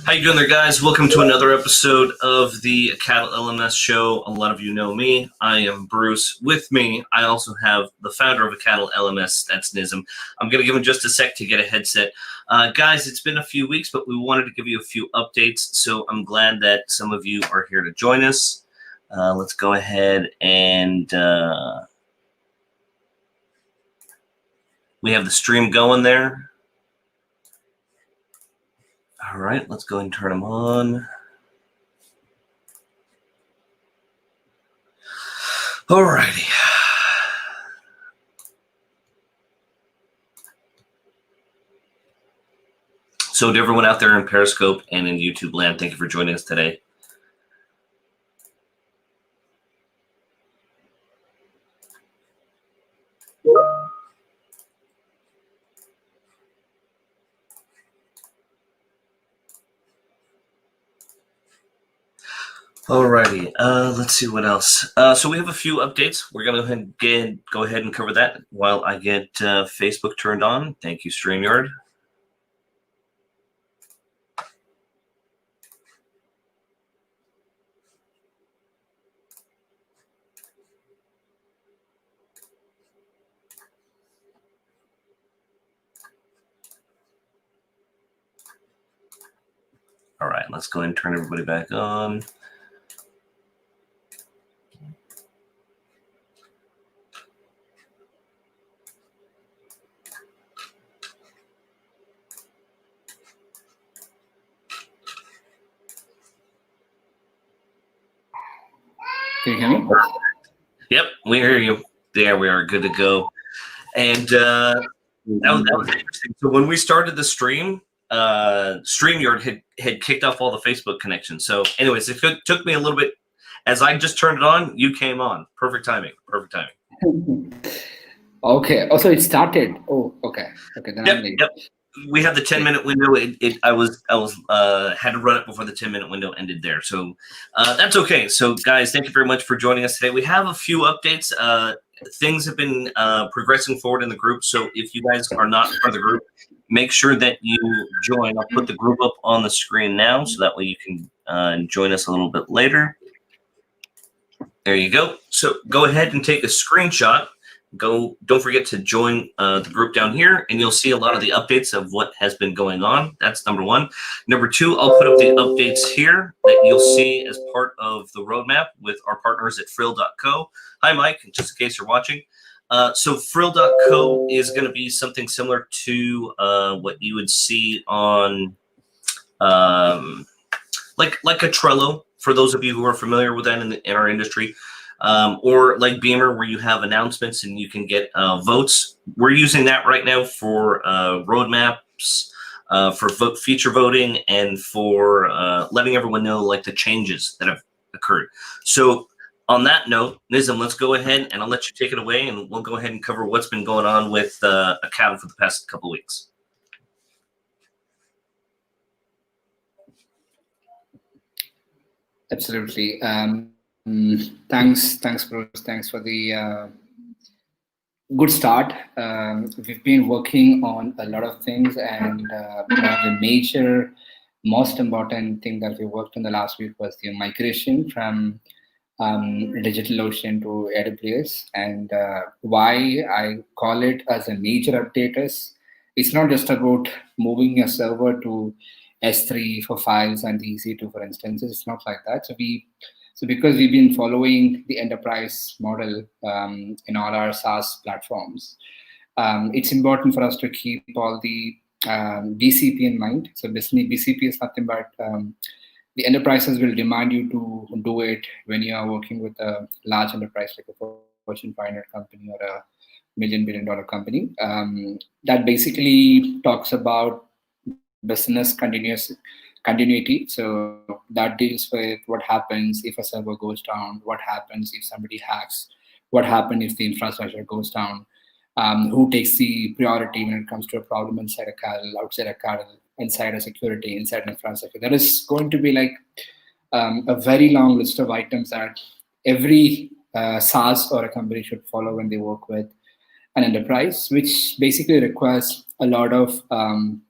How you doing there, guys? Welcome to another episode of the Acadle LMS show. A lot of you know me. I am Bruce. With me, I also have the founder of Acadle LMS, that's Nizam. I'm going to give him just a sec to get a headset. Guys, it's been a few weeks, but we wanted to give you a few updates, so I'm glad that some of you are here to join us. Let's go ahead and we have the stream going there. All right, let's go ahead and turn them on. All righty. So to everyone out there in Periscope and in YouTube land, thank you for joining us today. Alrighty, let's see what else. So we have a few updates. We're gonna go ahead and cover that while I get Facebook turned on. Thank you, StreamYard. All right, let's go ahead and turn everybody back on. Can you hear me? Yep, we hear you. There we are, good to go. And that was interesting. So when we started the stream, StreamYard had kicked off all the Facebook connections. So anyways, it took me a little bit. As I just turned it on, you came on. Perfect timing. Perfect timing. Okay. Oh, so it started. Oh, okay. Okay. Then Yep. We had the 10-minute window. I had to run it before the 10-minute window ended there. So that's okay. So guys, thank you very much for joining us today. We have a few updates. Things have been progressing forward in the group. So if you guys are not part of the group, make sure that you join. I'll put the group up on the screen now, so that way you can join us a little bit later. There you go. So go ahead and take a screenshot. Don't forget to join the group down here, and you'll see a lot of the updates of what has been going on. That's number one. Number two, I'll put up the updates here that you'll see as part of the roadmap with our partners at Frill.co. Hi, Mike, just in case you're watching. So Frill.co is going to be something similar to what you would see on like a Trello, for those of you who are familiar with that in our industry. Or like Beamer, where you have announcements and you can get votes. We're using that right now for roadmaps, for feature voting, and for letting everyone know like the changes that have occurred. So on that note, Nizam, let's go ahead and I'll let you take it away, and we'll go ahead and cover what's been going on with Acadle for the past couple of weeks. Absolutely. Thanks, Bruce. Thanks for the good start. We've been working on a lot of things, and one of the major, most important thing that we worked on the last week was the migration from DigitalOcean to AWS. And why I call it as a major update is it's not just about moving a server to S3 for files and the EC2 for instances. It's not like that. So because we've been following the enterprise model in all our SaaS platforms, it's important for us to keep all the BCP in mind. So basically, BCP is nothing but the enterprises will demand you to do it when you are working with a large enterprise like a Fortune 500 company or a $1 billion company. That basically talks about business continuity. So that deals with what happens if a server goes down, what happens if somebody hacks, what happens if the infrastructure goes down, who takes the priority when it comes to a problem inside Acadle, outside Acadle, inside a security, inside an infrastructure. There is going to be like a very long list of items that every SaaS or a company should follow when they work with an enterprise, which basically requires a lot of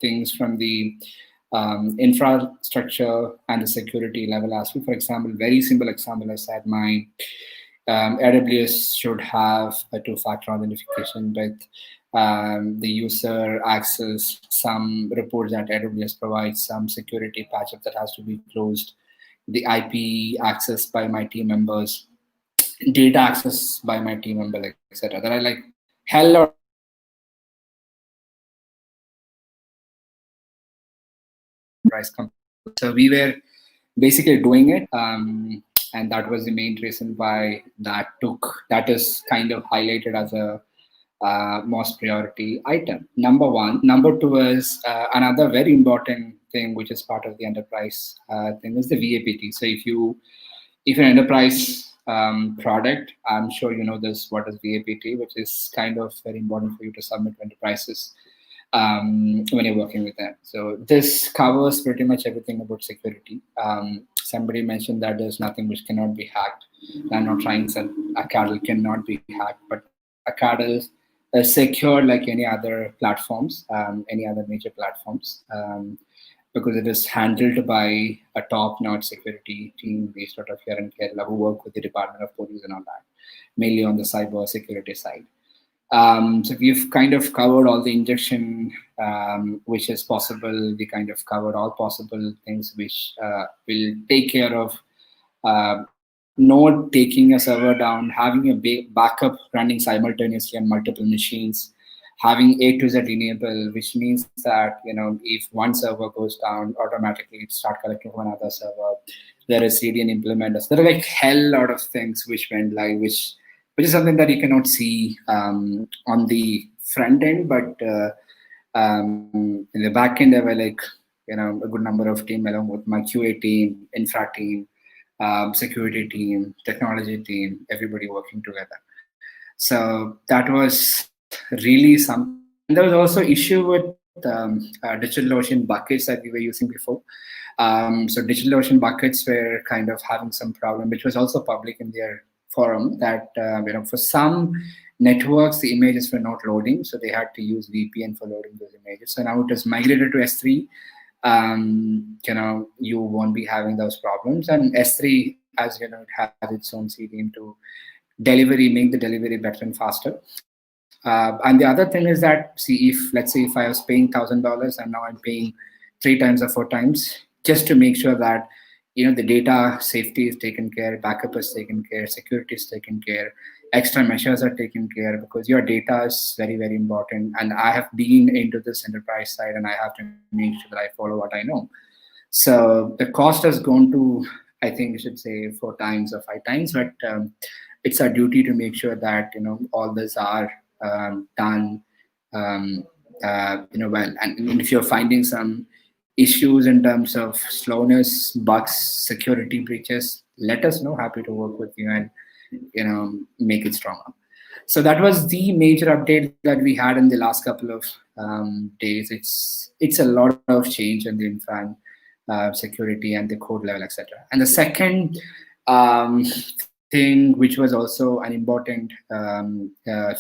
things from the infrastructure and the security level as well. For example, very simple example, I said my AWS should have a two-factor authentication with the user access some reports that AWS provides, some security patches that has to be closed, the IP access by my team members, data access by my team member, etc. There are like hell lot of things which went live, which price company. So we were basically doing it, and that was the main reason why that is kind of highlighted as a most priority item. Number one. Number two is another very important thing, which is part of the enterprise thing, is the VAPT. So if an enterprise product, I'm sure you know this, what is VAPT, which is kind of very important for you to submit to enterprises when you're working with them. So this covers pretty much everything about security. Somebody mentioned that there's nothing which cannot be hacked. I'm not trying to say Acadle cannot be hacked, but Acadle is secure like any other platforms, any other major platforms, because it is handled by a top-notch security team based out of here in Kerala who work with the Department of Police and all that, mainly on the cyber security side. So we've kind of covered all the injection which is possible. We kind of covered all possible things which will take care of not taking a server down, having a backup running simultaneously on multiple machines, having A to Z enable, which means that if one server goes down, automatically it start collecting from another server. There is CDN implementers. There are like hell lot of things which went live, which is something that you cannot see on the front end, but in the back end, there were like a good number of team along with my QA team, infra team, security team, technology team, everybody working together. So that was really something. And there was also issue with DigitalOcean buckets that we were using before. So DigitalOcean buckets were kind of having some problem, which was also public in their forum, that for some networks the images were not loading, so they had to use VPN for loading those images. So now it is migrated to S3. You won't be having those problems, and S3, as you know, it has its own CDN to make the delivery better and faster. And the other thing is that, let's say if I was paying $1,000 and now I'm paying 3 times or 4 times, just to make sure that the data safety is taken care, backup is taken care, security is taken care, extra measures are taken care, because your data is very, very important. And I have been into this enterprise side, and I have to make sure that I follow what I know. So the cost has gone to, I think you should say 4 times or 5 times, but it's our duty to make sure that all this are done well. And if you're finding some issues in terms of slowness, bugs, security breaches, let us know. Happy to work with you and make it stronger. So that was the major update that we had in the last couple of days. It's a lot of change in the infra security and the code level, etc. And the second thing, which was also an important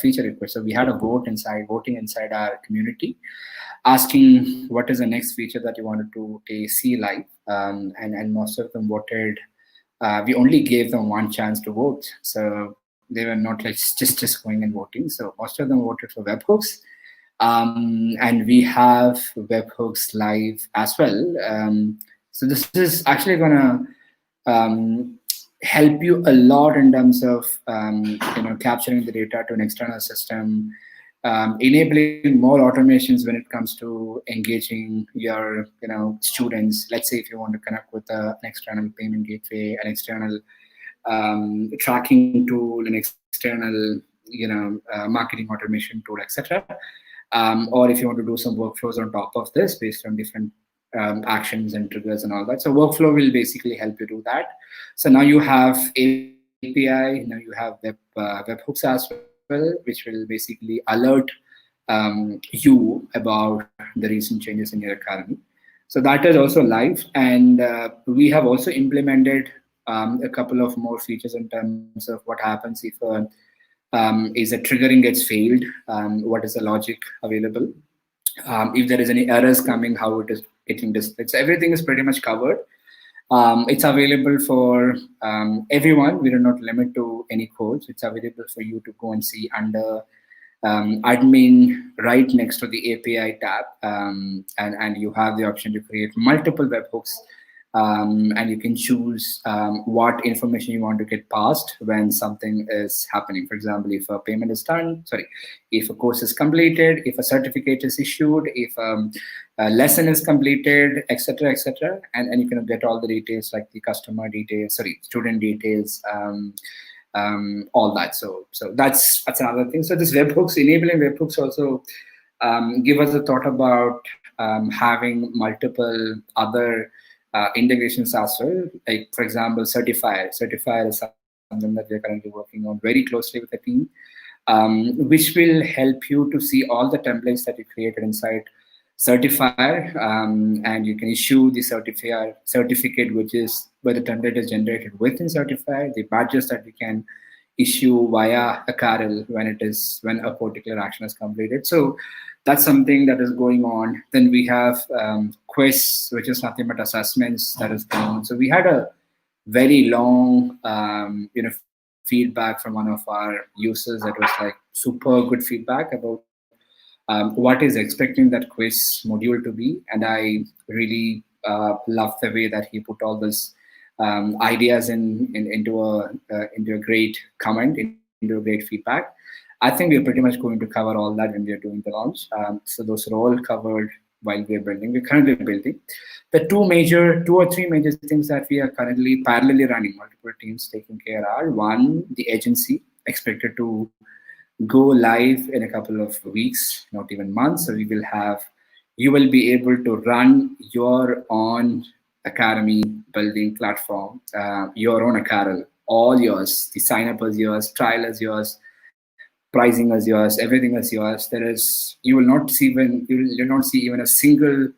feature request. So we had a voting inside our community, asking what is the next feature that you wanted to see live, and most of them voted. We only gave them one chance to vote, so they were not like just going and voting. So most of them voted for Webhooks, and we have Webhooks live as well. So this is actually gonna help you a lot in terms of capturing the data to an external system, enabling more automations when it comes to engaging your students. Let's say if you want to connect with an external payment gateway, an external tracking tool, an external marketing automation tool, etc. Or if you want to do some workflows on top of this based on different actions and triggers and all that. So workflow will basically help you do that. So now you have API, now you have webhooks as well, which will basically alert you about the recent changes in your academy. So that is also live, and we have also implemented a couple of more features in terms of what happens if is a triggering gets failed, what is the logic available. If there is any errors coming, how it is getting displayed. So everything is pretty much covered. It's available for everyone. We do not limit to any codes. It's available for you to go and see under admin right next to the API tab. And you have the option to create multiple webhooks. And you can choose what information you want to get passed when something is happening. For example, if a payment is done, sorry, if a course is completed, if a certificate is issued, if a lesson is completed, etc., etc., and you can get all the details like the customer details, sorry, student details, all that. So that's another thing. So this webhooks, enabling webhooks also give us a thought about having multiple other integrations as well. Like for example, Certifier is something that we're currently working on very closely with the team, which will help you to see all the templates that you created inside Certifier, and you can issue the certificate, which is where the template is generated within Certifier, the badges that we can issue via Acadle when a particular action is completed. So that's something that is going on. Then we have quiz, which is nothing but assessments that is going on. So we had a very long feedback from one of our users that was like super good feedback about what is expecting that quiz module to be. And I really love the way that he put all these ideas into a great comment, into a great feedback. I think we're pretty much going to cover all that when we are doing the launch. So those are all covered while we are building. We're currently building. The two or three major things that we are currently parallelly running, multiple teams taking care are: one, the agency, expected to go live in a couple of weeks, not even months. So you will be able to run your own academy building platform, your own Acadle, all yours. The sign up is yours, trial is yours, pricing is yours, everything is yours. You'll not see even a single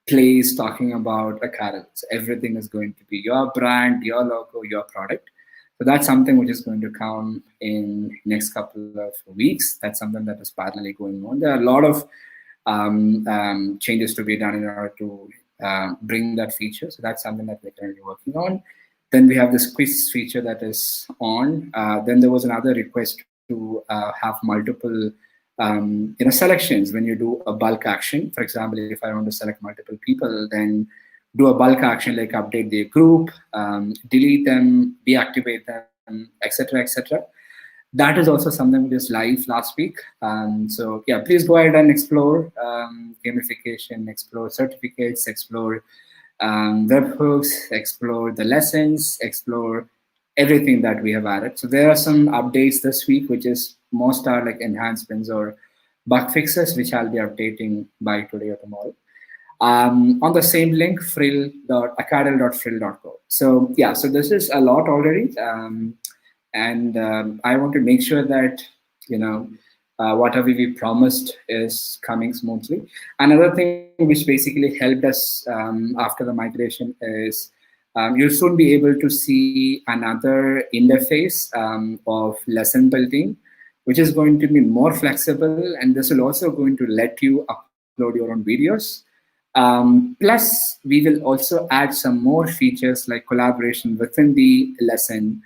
place talking about Acadle. So everything is going to be your brand, your logo, your product. So that's something which is going to come in next couple of weeks. That's something that is parallelly going on. There are a lot of changes to be done in order to bring that feature. So that's something that we're currently working on. Then we have this quiz feature that is on. Then there was another request to have multiple selections when you do a bulk action. For example, if I want to select multiple people, then do a bulk action like update their group, delete them, deactivate them, etc., etc. That is also something which is live last week. So yeah, please go ahead and explore gamification, explore certificates, explore webhooks, explore the lessons, explore everything that we have added. So there are some updates this week, which is most are like enhancements or bug fixes, which I'll be updating by today or tomorrow. On the same link, acadle.frill.co. So yeah, so this is a lot already. And I want to make sure that, whatever we promised is coming smoothly. Another thing which basically helped us after the migration is you'll soon be able to see another interface of lesson building, which is going to be more flexible, and this will also going to let you upload your own videos. Plus, we will also add some more features like collaboration within the lesson,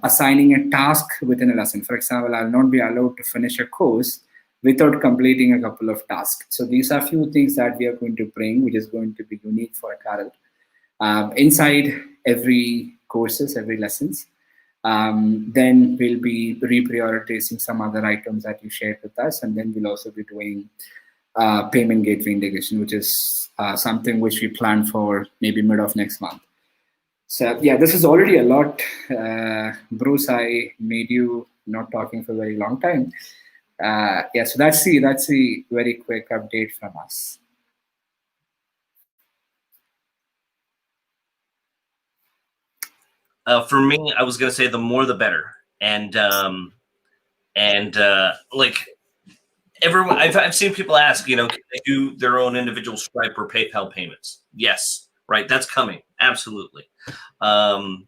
assigning a task within a lesson. For example, I'll not be allowed to finish a course without completing a couple of tasks. So these are few things that we are going to bring, which is going to be unique for Acadle. Inside every courses, every lessons. Then we'll be reprioritizing some other items that you shared with us, and then we'll also be doing payment gateway integration, which is something which we plan for maybe mid of next month. So yeah, this is already a lot. Bruce, I made you not talking for a very long time. Yeah, so that's the very quick update from us. For me, I was going to say the more the better, and like everyone, I've seen people ask, can they do their own individual Stripe or PayPal payments? Yes, right, that's coming, absolutely. And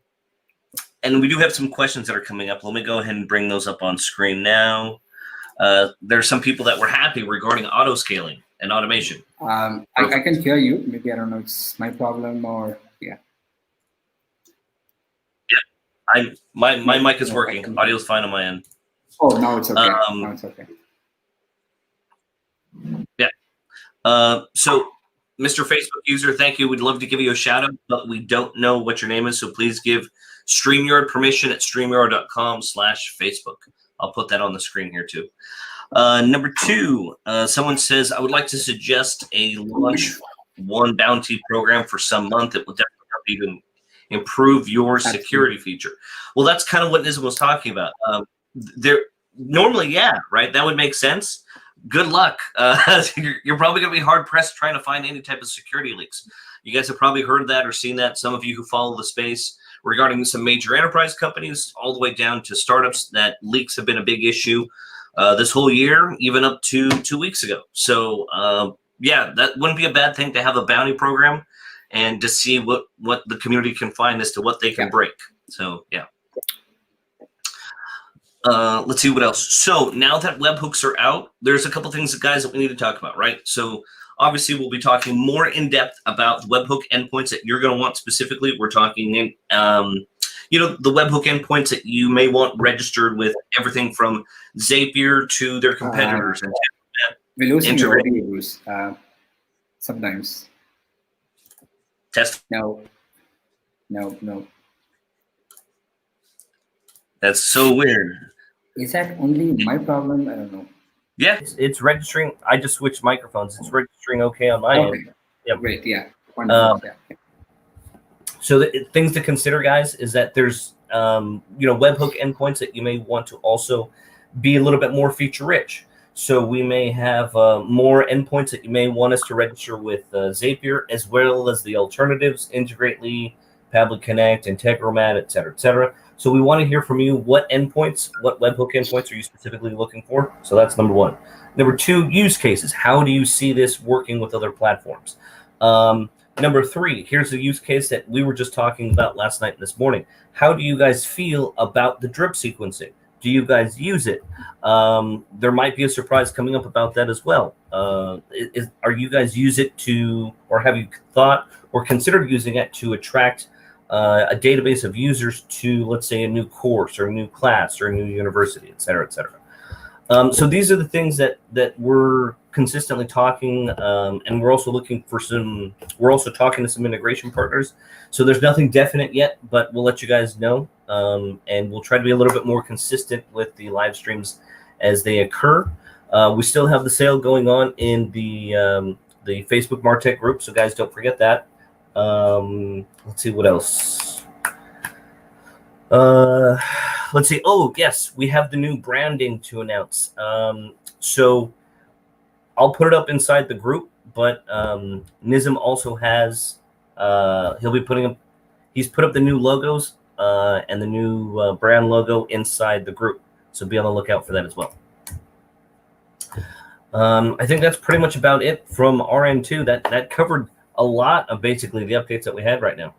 we do have some questions that are coming up. Let me go ahead and bring those up on screen now. There's some people that were happy regarding auto scaling and automation. I can hear you. Maybe I don't know. It's my problem or yeah. My mic is working. Audio's fine on my end. Oh, now it's okay. Now it's okay. Yeah. So, Mr. Facebook user, thank you. We'd love to give you a shout out, but we don't know what your name is. So please give StreamYard permission at streamyard.com/Facebook. I'll put that on the screen here too. Number 2, someone says, I would like to suggest a launch one bounty program for some month. It will definitely help you to improve your security feature. Well, that's kind of what Nizam was talking about. Normally, yeah, right? That would make sense. Good luck. You're probably going to be hard pressed trying to find any type of security leaks. You guys have probably heard that or seen that. Some of you who follow the space regarding some major enterprise companies, all the way down to startups, that leaks have been a big issue this whole year, even up to 2 weeks ago. So yeah, that wouldn't be a bad thing to have a bounty program and to see what the community can find as to what they can break. So yeah. Let's see what else. So now that webhooks are out, there's a couple things, guys, that we need to talk about, right? So obviously we'll be talking more in depth about the webhook endpoints that you're going to want specifically. We're talking in, the webhook endpoints that you may want registered with everything from Zapier to their competitors. And we're losing your audios sometimes. Test. No. That's so weird. Is that only my problem? I don't know. Yeah, it's registering. I just switched microphones. It's registering okay on my end. Yep. Great. Yeah. Wonderful. So things to consider, guys, is that there's webhook endpoints that you may want to also be a little bit more feature rich. So we may have more endpoints that you may want us to register with Zapier, as well as the alternatives, Integrately, Pabbly Connect, Integromat, et cetera, et cetera. So we want to hear from you what webhook endpoints are you specifically looking for? So that's number 1. Number 2, use cases. How do you see this working with other platforms? Number 3, here's a use case that we were just talking about last night and this morning. How do you guys feel about the drip sequencing? Do you guys use it? There might be a surprise coming up about that as well. Are you guys use it to, or have you thought or considered using it to attract a database of users to, let's say, a new course or a new class or a new university, et cetera, et cetera? So these are the things that we're consistently talking, and we're also talking to some integration partners. So there's nothing definite yet, but we'll let you guys know, and we'll try to be a little bit more consistent with the live streams as they occur. We still have the sale going on in the Facebook Martech group, so guys, don't forget that. Let's see what else. Let's see. Oh, yes, we have the new branding to announce. So I'll put it up inside the group, but Nizam also has, he's put up the new logos and the new brand logo inside the group. So be on the lookout for that as well. I think that's pretty much about it from our end too. That covered a lot of basically the updates that we had right now.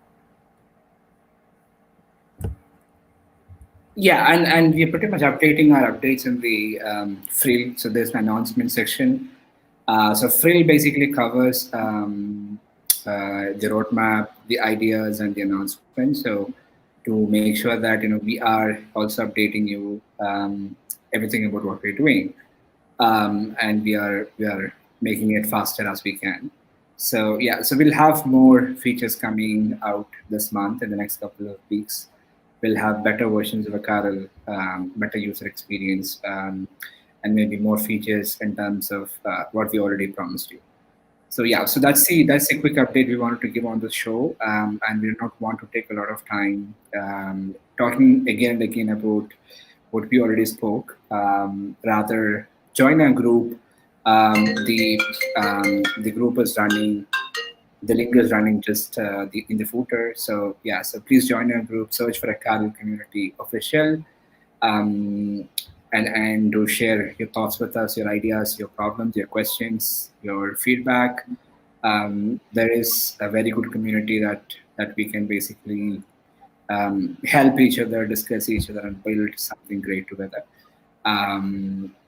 Yeah, and we're pretty much updating our updates in the Frill. So there's an announcement section. So Frill basically covers the roadmap, the ideas, and the announcement. So to make sure that we are also updating you everything about what we're doing, and we are making it faster as we can. So yeah, so we'll have more features coming out this month in the next couple of weeks. We'll have better versions of Acadle, better user experience, and maybe more features in terms of what we already promised you. So yeah, so that's a quick update we wanted to give on the show, and we do not want to take a lot of time talking again and again about what we already spoke. Rather, join our group. The group is running. The link is running just in the footer. So yeah, so please join our group. Search for Acadle Community Official, and to share your thoughts with us, your ideas, your problems, your questions, your feedback. There is a very good community that we can basically help each other, discuss each other, and build something great together.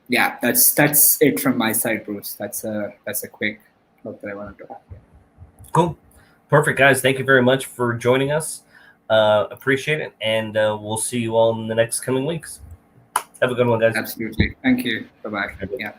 yeah, that's it from my side, Bruce. That's a quick note that I wanted to have. Yeah. Cool. Perfect, guys. Thank you very much for joining us. Appreciate it. And we'll see you all in the next coming weeks. Have a good one, guys. Absolutely. Thank you. Bye bye. Yeah.